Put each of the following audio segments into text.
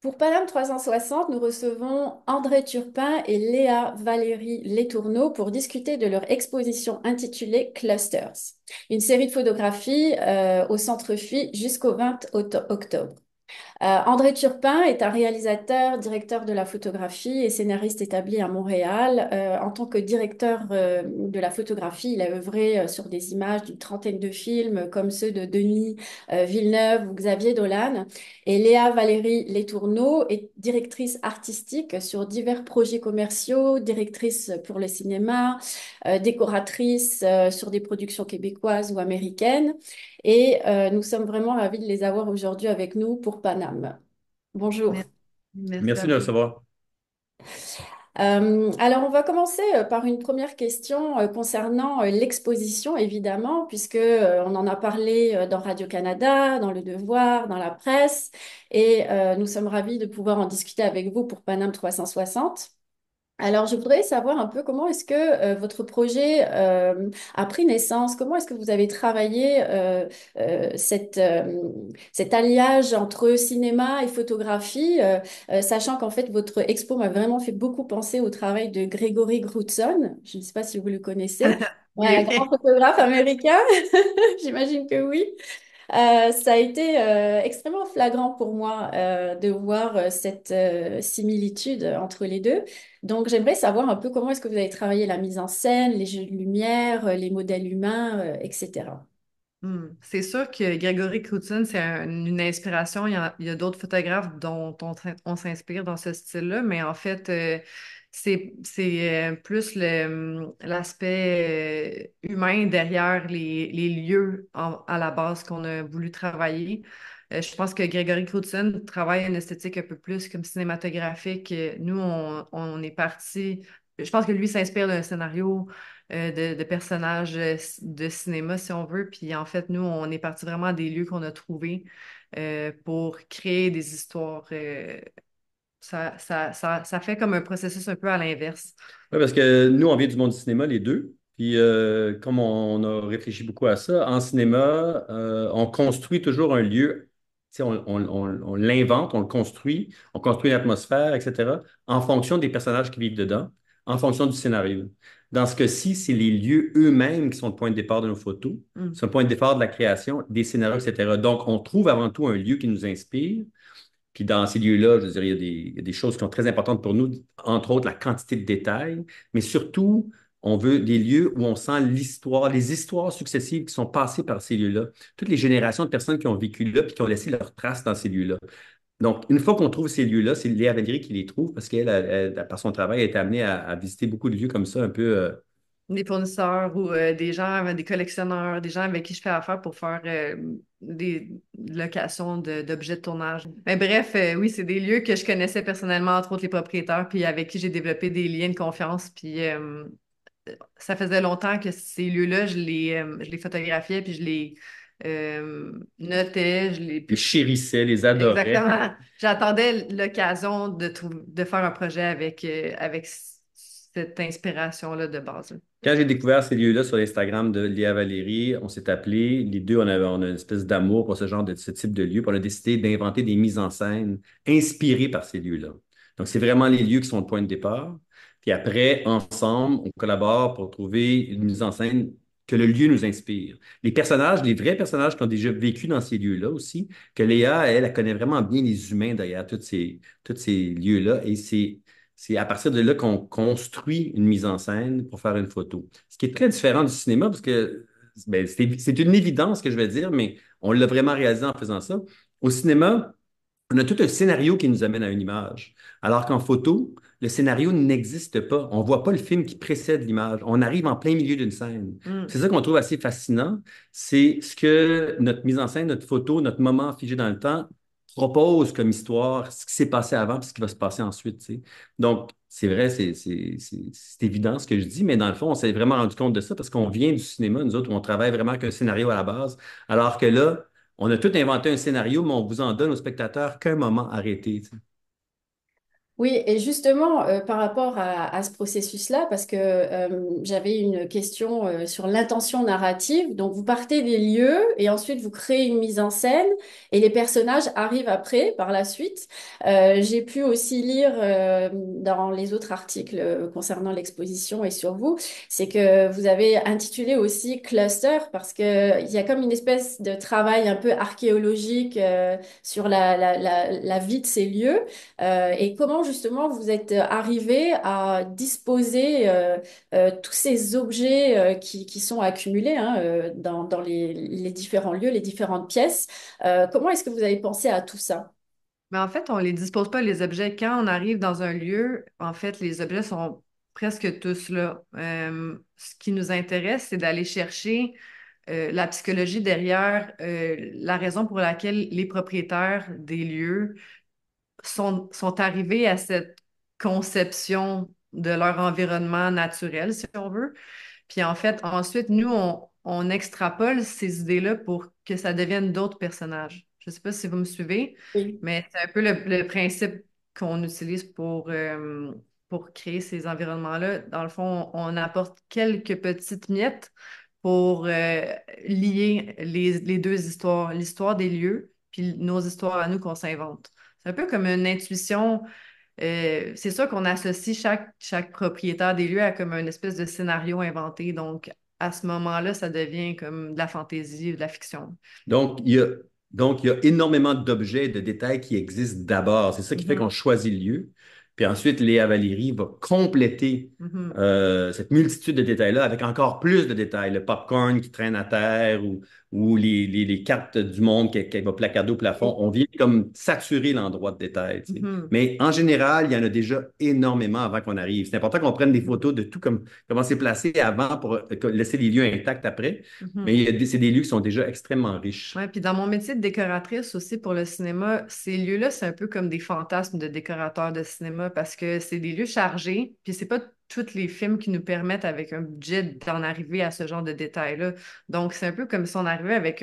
Pour Paname 360, nous recevons André Turpin et Léa Valérie Letourneau pour discuter de leur exposition intitulée Clusters, une série de photographies au Centre Phi jusqu'au 20 octobre. André Turpin est un réalisateur, directeur de la photographie et scénariste établi à Montréal. En tant que directeur de la photographie, il a œuvré sur des images d'une trentaine de films comme ceux de Denis Villeneuve ou Xavier Dolan. Et Léa Valérie Letourneau est directrice artistique sur divers projets commerciaux, directrice pour le cinéma, décoratrice sur des productions québécoises ou américaines. Et nous sommes vraiment ravis de les avoir aujourd'hui avec nous pour Paname. Bonjour. Merci, merci Merci à de le vous. recevoir. Alors, on va commencer par une première question concernant l'exposition, évidemment, puisque on en a parlé dans Radio-Canada, dans Le Devoir, dans la presse, et nous sommes ravis de pouvoir en discuter avec vous pour Paname 360. Alors, je voudrais savoir un peu comment est-ce que votre projet a pris naissance, comment est-ce que vous avez travaillé cet alliage entre cinéma et photographie, sachant qu'en fait, votre expo m'a vraiment fait beaucoup penser au travail de Gregory Grootson. Je ne sais pas si vous le connaissez. Ouais, un Oui, grand photographe américain, j'imagine que oui. Ça a été extrêmement flagrant pour moi de voir cette similitude entre les deux. Donc, j'aimerais savoir un peu comment est-ce que vous avez travaillé la mise en scène, les jeux de lumière, les modèles humains, etc. C'est sûr que Gregory Crewdson, c'est une inspiration. Il y a d'autres photographes dont on s'inspire dans ce style-là, mais en fait, c'est plus l'aspect humain derrière les lieux à la base qu'on a voulu travailler. Je pense que Gregory Crewdson travaille une esthétique un peu plus comme cinématographique. Nous, on est parti. Je pense que lui s'inspire d'un scénario de personnages de cinéma, si on veut. Puis en fait, nous, on est parti vraiment des lieux qu'on a trouvés pour créer des histoires. Ça fait comme un processus un peu à l'inverse. Oui, parce que nous, on vient du monde du cinéma, les deux. Puis, comme on a réfléchi beaucoup à ça, en cinéma, on construit toujours un lieu. Tu sais, on l'invente, on construit une atmosphère, etc., en fonction des personnages qui vivent dedans, en fonction du scénario. Dans ce cas-ci, c'est les lieux eux-mêmes qui sont le point de départ de nos photos. Mm. C'est le point de départ de la création, des scénarios, etc. Donc, on trouve avant tout un lieu qui nous inspire. Puis dans ces lieux-là, je veux dire, il y a des choses qui sont très importantes pour nous, entre autres la quantité de détails, mais surtout, on veut des lieux où on sent l'histoire, les histoires successives qui sont passées par ces lieux-là, toutes les générations de personnes qui ont vécu là puis qui ont laissé leurs traces dans ces lieux-là. Donc, une fois qu'on trouve ces lieux-là, c'est Léa Valérie qui les trouve parce qu'elle, par son travail, elle est amenée à visiter beaucoup de lieux comme ça, un peu. Des fournisseurs ou des gens, des collectionneurs, des gens avec qui je fais affaire pour faire des locations d'objets de tournage. Mais bref, oui, c'est des lieux que je connaissais personnellement, entre autres les propriétaires, puis avec qui j'ai développé des liens de confiance. Puis ça faisait longtemps que ces lieux-là, je les photographiais, puis je les notais, Les chérissait, les adorait. Exactement. J'attendais l'occasion de faire un projet avec cette inspiration-là de base. Quand j'ai découvert ces lieux-là sur l'Instagram de Léa Valérie, on s'est appelés. Les deux, on a une espèce d'amour pour ce type de lieu. Puis on a décidé d'inventer des mises en scène inspirées par ces lieux-là. Donc, c'est vraiment les lieux qui sont le point de départ. Puis après, ensemble, on collabore pour trouver une mise en scène que le lieu nous inspire. Les personnages, les vrais personnages qui ont déjà vécu dans ces lieux-là aussi, que Léa, elle connaît vraiment bien les humains derrière tous ces lieux-là. Et c'est à partir de là qu'on construit une mise en scène pour faire une photo. Ce qui est très différent du cinéma, parce que ben, c'est une évidence que je vais dire, mais on l'a vraiment réalisé en faisant ça. Au cinéma, on a tout un scénario qui nous amène à une image. Alors qu'en photo, le scénario n'existe pas. On ne voit pas le film qui précède l'image. On arrive en plein milieu d'une scène. Mm. C'est ça qu'on trouve assez fascinant. C'est ce que notre mise en scène, notre photo, notre moment figé dans le temps propose comme histoire, ce qui s'est passé avant et ce qui va se passer ensuite. Tu sais. Donc, c'est vrai, c'est évident ce que je dis, mais dans le fond, on s'est vraiment rendu compte de ça parce qu'on vient du cinéma, nous autres, où on travaille vraiment avec un scénario à la base, alors que là, on a tout inventé un scénario, mais on vous en donne aux spectateurs qu'un moment arrêté. Tu sais. Oui, et justement, par rapport à ce processus-là, parce que j'avais une question sur l'intention narrative. Donc, vous partez des lieux et ensuite vous créez une mise en scène et les personnages arrivent après, par la suite. J'ai pu aussi lire dans les autres articles concernant l'exposition et sur vous, c'est que vous avez intitulé aussi Cluster parce que il y a comme une espèce de travail un peu archéologique sur la vie de ces lieux. Et comment justement vous êtes arrivé à disposer tous ces objets qui sont accumulés hein, dans les différents lieux, les différentes pièces. Comment est-ce que vous avez pensé à tout ça? Mais en fait, on les dispose pas, les objets. Quand on arrive dans un lieu, en fait, les objets sont presque tous là. Ce qui nous intéresse, c'est d'aller chercher la psychologie derrière la raison pour laquelle les propriétaires des lieux sont arrivés à cette conception de leur environnement naturel, si on veut. Puis en fait, ensuite, nous, on extrapole ces idées-là pour que ça devienne d'autres personnages. Je ne sais pas si vous me suivez, Oui. mais c'est un peu le principe qu'on utilise pour créer ces environnements-là. Dans le fond, on apporte quelques petites miettes pour lier les deux histoires, l'histoire des lieux, puis nos histoires à nous qu'on s'invente. C'est un peu comme une intuition. C'est sûr qu'on associe chaque propriétaire des lieux à comme une espèce de scénario inventé. Donc, à ce moment-là, ça devient comme de la fantaisie, de la fiction. Donc, il y a énormément d'objets et de détails qui existent d'abord. C'est ça qui fait Mhm, qu'on choisit le lieu. Puis ensuite, Léa Valérie va compléter mhm. cette multitude de détails-là avec encore plus de détails. Le popcorn qui traîne à terre ou les cartes du monde qu'elle va placarder au plafond. Oui. On vient comme saturer l'endroit de détails, tu sais. Mhm, Mais en général, il y en a déjà énormément avant qu'on arrive. C'est important qu'on prenne des photos de tout comme, comment c'est placé avant pour laisser les lieux intacts après. Mais mhm. c'est des lieux qui sont déjà extrêmement riches. Ouais, puis dans mon métier de décoratrice aussi pour le cinéma, ces lieux-là, c'est un peu comme des fantasmes de décorateurs de cinéma parce que c'est des lieux chargés, puis c'est pas tous les films qui nous permettent avec un budget d'en arriver à ce genre de détails-là. Donc, c'est un peu comme si on arrivait avec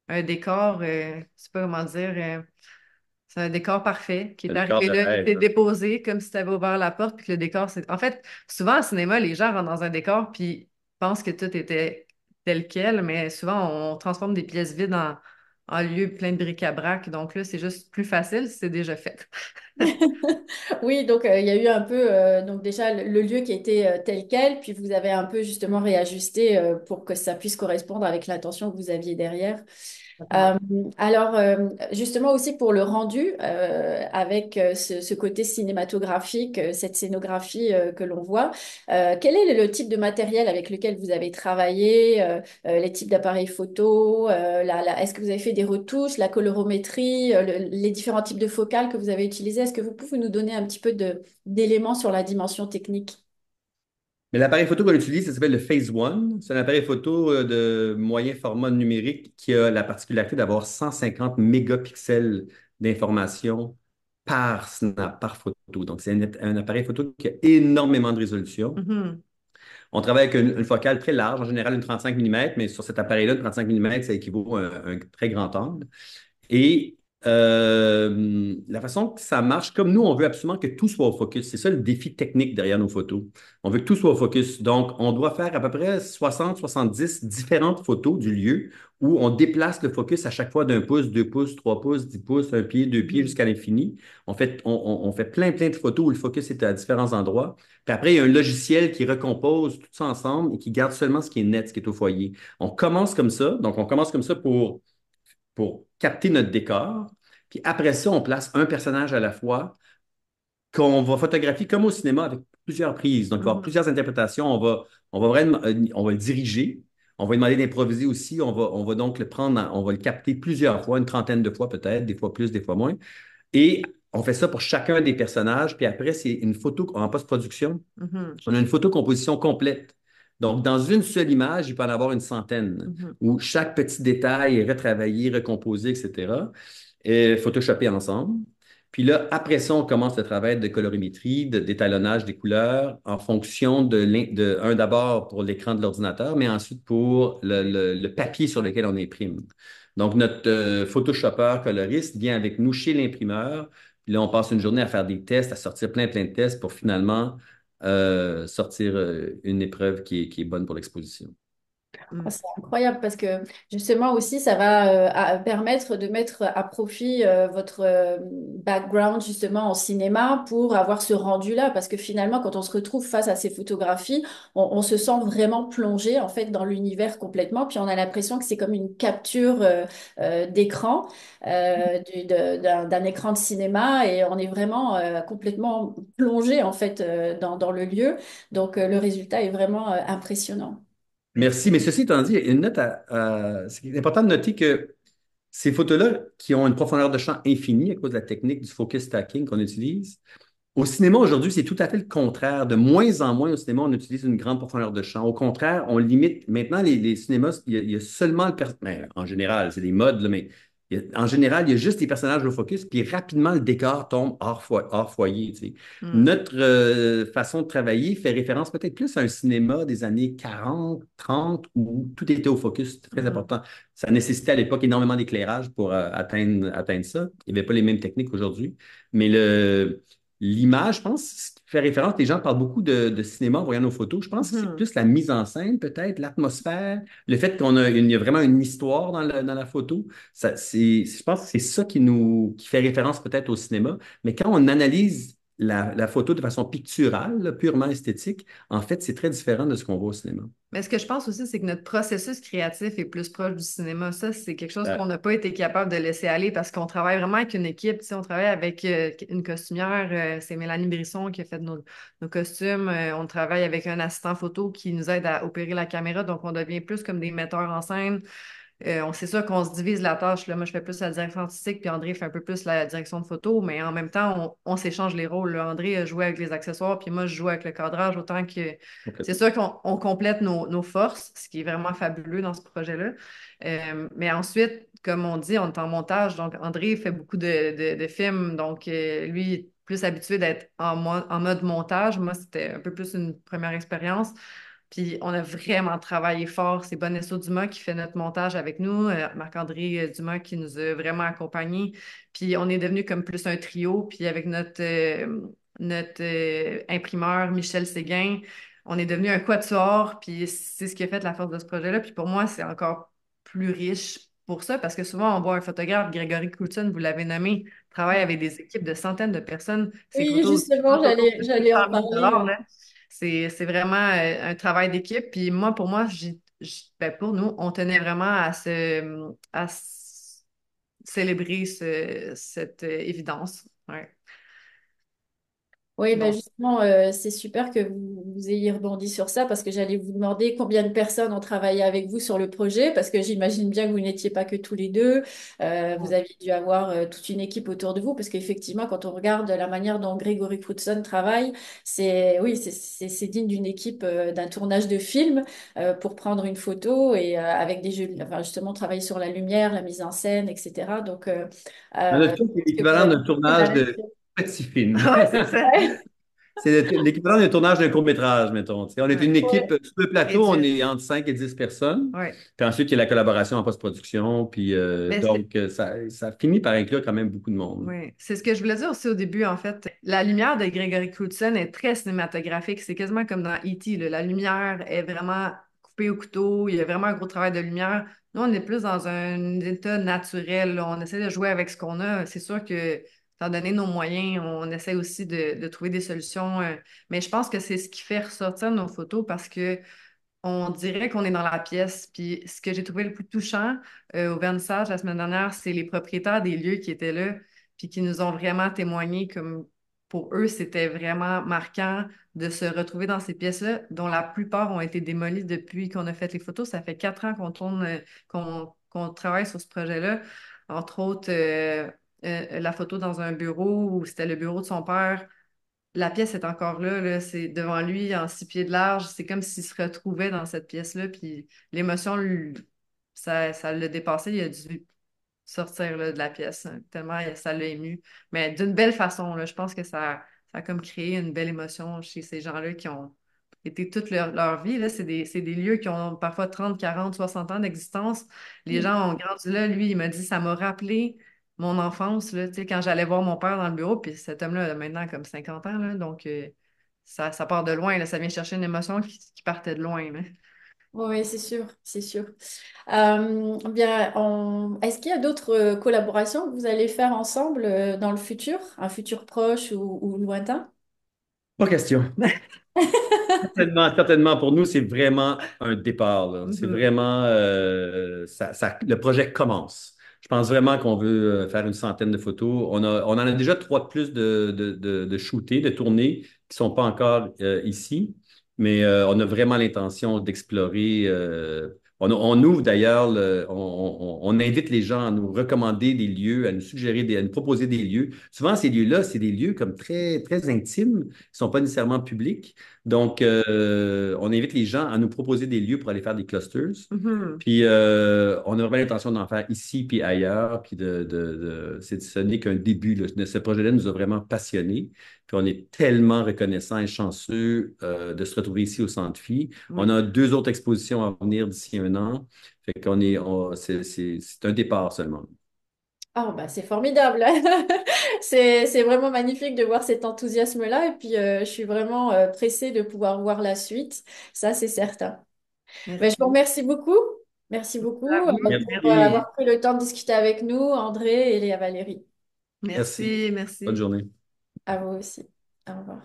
un décor, je sais pas comment dire, c'est un décor parfait qui est Un décor arrivé de là, il rêve. était déposé comme si tu avais ouvert la porte, puis que le décor, c'est... En fait, souvent au cinéma, les gens rentrent dans un décor, puis pensent que tout était tel quel, mais souvent, on transforme des pièces vides en lieu plein de bric-à-brac. Donc là, c'est juste plus facile, c'est déjà fait. Oui, donc il y a eu un peu, donc déjà le lieu qui était tel quel, puis vous avez un peu justement réajusté pour que ça puisse correspondre avec l'intention que vous aviez derrière. Euh, alors, justement aussi pour le rendu, avec ce côté cinématographique, cette scénographie que l'on voit, quel est le type de matériel avec lequel vous avez travaillé, les types d'appareils photo, est-ce que vous avez fait des retouches, la colorométrie, les différents types de focales que vous avez utilisés? Est-ce que vous pouvez nous donner un petit peu d'éléments sur la dimension technique? Mais l'appareil photo qu'on utilise, ça s'appelle le Phase One. C'est un appareil photo de moyen format numérique qui a la particularité d'avoir 150 mégapixels d'information par snap, par photo. Donc, c'est un appareil photo qui a énormément de résolution. Mhm. On travaille avec une focale très large, en général une 35 mm, mais sur cet appareil-là, une 35 mm, ça équivaut à un très grand angle. Et la façon que ça marche, comme nous, on veut absolument que tout soit au focus. C'est ça le défi technique derrière nos photos. On veut que tout soit au focus. Donc, on doit faire à peu près 60-70 différentes photos du lieu où on déplace le focus à chaque fois d'un pouce, 2 pouces, 3 pouces, 10 pouces, un pied, deux pieds Mhm. jusqu'à l'infini. On fait plein de photos où le focus est à différents endroits. Puis après, il y a un logiciel qui recompose tout ça ensemble et qui garde seulement ce qui est net, ce qui est au foyer. On commence comme ça. Donc, on commence comme ça pour capter notre décor. Puis après ça, on place un personnage à la fois qu'on va photographier comme au cinéma avec plusieurs prises. Donc, il va y avoir Mhm. plusieurs interprétations. On va vraiment, on va le diriger. On va lui demander d'improviser aussi. On va donc le prendre, on va le capter plusieurs fois, une trentaine de fois peut-être, des fois plus, des fois moins. Et on fait ça pour chacun des personnages. Puis après, c'est une photo en post-production. Mhm. On a une photocomposition complète. Donc, dans une seule image, il peut en avoir une centaine, Mhm. où chaque petit détail est retravaillé, recomposé, etc., et photoshopé ensemble. Puis là, après ça, on commence le travail de colorimétrie, d'étalonnage des couleurs en fonction un d'abord pour l'écran de l'ordinateur, mais ensuite pour le papier sur lequel on imprime. Donc, notre photoshopper coloriste vient avec nous chez l'imprimeur Puis là, on passe une journée à faire des tests, à sortir plein de tests pour finalement sortir une épreuve qui est bonne pour l'exposition. Ah, Mm. c'est incroyable parce que justement aussi, ça va permettre de mettre à profit votre background justement en cinéma pour avoir ce rendu-là. Parce que finalement, quand on se retrouve face à ces photographies, on se sent vraiment plongé en fait dans l'univers complètement. Puis on a l'impression que c'est comme une capture d'écran, d'un écran de cinéma et on est vraiment complètement plongé en fait dans le lieu. Donc le résultat est vraiment impressionnant. Merci. Mais ceci étant dit, il y a une note c'est important de noter que ces photos-là, qui ont une profondeur de champ infinie à cause de la technique du focus stacking qu'on utilise, au cinéma aujourd'hui, c'est tout à fait le contraire. De moins en moins au cinéma, on utilise une grande profondeur de champ. Au contraire, on limite. Maintenant, les cinémas, il y a seulement le personnage. En général, c'est des modes, là, mais en général, il y a juste les personnages au focus, puis rapidement, le décor tombe hors foyer. Tu sais. Mm. Notre façon de travailler fait référence peut-être plus à un cinéma des années 40, 30, où tout était au focus. C'était très Mhm. important. Ça nécessitait à l'époque énormément d'éclairage pour atteindre ça. Il n'y avait pas les mêmes techniques qu'aujourd'hui. Mais l'image, je pense, ce qui fait référence, les gens parlent beaucoup de cinéma en voyant nos photos. Je pense que c'est Mhm. plus la mise en scène, peut-être, l'atmosphère, le fait il y a vraiment une histoire dans la photo. Je pense que c'est ça qui fait référence peut-être au cinéma. Mais quand on analyse la photo de façon picturale, là, purement esthétique, en fait, c'est très différent de ce qu'on voit au cinéma. Mais ce que je pense aussi, c'est que notre processus créatif est plus proche du cinéma. Ça, c'est quelque chose Euh, qu'on n'a pas été capable de laisser aller parce qu'on travaille vraiment avec une équipe. Tu sais, on travaille avec une costumière, c'est Mélanie Brisson qui a fait nos costumes. On travaille avec un assistant photo qui nous aide à opérer la caméra. Donc, on devient plus comme des metteurs en scène. C'est sûr qu'on se divise la tâche. Là. Moi, je fais plus la direction artistique, puis André fait un peu plus la direction de photo, mais en même temps, on s'échange les rôles. Là. André a joué avec les accessoires, puis moi, je joue avec le cadrage, autant que c'est complètement. sûr qu'on complète nos forces, ce qui est vraiment fabuleux dans ce projet-là. Mais ensuite, comme on dit, on est en montage, donc André fait beaucoup de films, donc lui, il est plus habitué d'être en mode montage. Moi, c'était un peu plus une première expérience. Puis on a vraiment travaillé fort. C'est Bonesso Dumas qui fait notre montage avec nous, Marc-André Dumas qui nous a vraiment accompagnés. Puis on est devenu comme plus un trio. Puis avec notre imprimeur Michel Séguin, on est devenu un quatuor. Puis c'est ce qui a fait la force de ce projet-là. Puis pour moi, c'est encore plus riche pour ça parce que souvent on voit un photographe, Grégory Coulson, vous l'avez nommé, travaille avec des équipes de centaines de personnes. Ses Oui, photos justement, autour de j'allais en 500 000 parler. là. C'est vraiment un travail d'équipe. Puis moi, pour moi, ben, pour nous, on tenait vraiment à célébrer cette évidence. Ouais. Oui, ben Donc, justement, c'est super que vous ayez rebondi sur ça parce que j'allais vous demander combien de personnes ont travaillé avec vous sur le projet parce que j'imagine bien que vous n'étiez pas que tous les deux. Vous aviez dû avoir toute une équipe autour de vous parce qu'effectivement, quand on regarde la manière dont Grégory Crewdson travaille, oui, c'est digne d'une équipe d'un tournage de film pour prendre une photo et avec des jeux, enfin, justement travailler sur la lumière, la mise en scène, etc. Donc, Notre je film, c'est pense que vous l'équivalent avez d'un beaucoup tournage de managé. petit film. ouais, c'est ça. C'est l'équivalent d'un tournage d'un court-métrage, mettons. Tu sais, on est une Ouais. équipe, sur le plateau, on Réduite. est entre 5 et 10 personnes. Ouais. Puis ensuite, il y a la collaboration en post-production. Puis Mais ça finit par inclure quand même beaucoup de monde. oui, c'est ce que je voulais dire aussi au début, en fait. La lumière de Gregory Crewdson est très cinématographique. C'est quasiment comme dans E.T. là. La lumière est vraiment coupée au couteau. Il y a vraiment un gros travail de lumière. Nous, on est plus dans un état naturel, là. On essaie de jouer avec ce qu'on a. C'est sûr que, étant donné nos moyens, on essaie aussi de trouver des solutions. Mais je pense que c'est ce qui fait ressortir nos photos parce que on dirait qu'on est dans la pièce. Puis ce que j'ai trouvé le plus touchant au vernissage la semaine dernière, c'est les propriétaires des lieux qui étaient là, puis qui nous ont vraiment témoigné comme pour eux, c'était vraiment marquant de se retrouver dans ces pièces-là, dont la plupart ont été démolies depuis qu'on a fait les photos. Ça fait 4 ans qu'on tourne, qu'on travaille sur ce projet-là. Entre autres, la photo dans un bureau où c'était le bureau de son père. La pièce est encore là, là, c'est devant lui en 6 pieds de large. C'est comme s'il se retrouvait dans cette pièce-là. Puis l'émotion, ça l'a dépassé. Il a dû sortir là, de la pièce, hein, tellement ça l'a ému. Mais d'une belle façon, là, je pense que ça a comme créé une belle émotion chez ces gens-là qui ont été toute leur vie. Là. C'est des lieux qui ont parfois 30, 40, 60 ans d'existence. Les gens ont grandi là. Lui, il m'a dit, ça m'a rappelé mon enfance, là, tu sais, quand j'allais voir mon père dans le bureau, puis cet homme-là a maintenant comme 50 ans, là, donc ça part de loin, là, ça vient chercher une émotion qui partait de loin. Là. Oui, c'est sûr, c'est sûr. Bien, est-ce qu'il y a d'autres collaborations que vous allez faire ensemble dans le futur, un futur proche ou lointain? Pas question. Certainement, certainement. Pour nous, c'est vraiment un départ, là. C'est Mhm. vraiment, le projet commence. Je pense vraiment qu'on veut faire une centaine de photos. On en a déjà trois de plus de shootés, de tournés qui sont pas encore ici, mais on a vraiment l'intention d'explorer. On ouvre d'ailleurs, on invite les gens à nous recommander des lieux, à nous suggérer, à nous proposer des lieux. Souvent, ces lieux-là, c'est des lieux comme très, très intimes, qui sont pas nécessairement publics. Donc, on invite les gens à nous proposer des lieux pour aller faire des clusters. Mhm. Puis, on a vraiment l'intention d'en faire ici puis ailleurs. Puis, ce n'est qu'un début, là. Ce projet-là nous a vraiment passionnés. Puis, on est tellement reconnaissants et chanceux de se retrouver ici au Centre Phi. On Oui. a deux autres expositions à venir d'ici un an. Fait qu'on est, c'est un départ seulement. Oh, bah, c'est formidable. C'est vraiment magnifique de voir cet enthousiasme-là. Et puis, je suis vraiment pressée de pouvoir voir la suite. Ça, c'est certain. Mais je vous Merci. remercie beaucoup. Merci beaucoup À vous. pour Merci. avoir pris le temps de discuter avec nous, André et Léa Valérie. Merci. Merci, Bonne merci. journée. À vous aussi. Au revoir.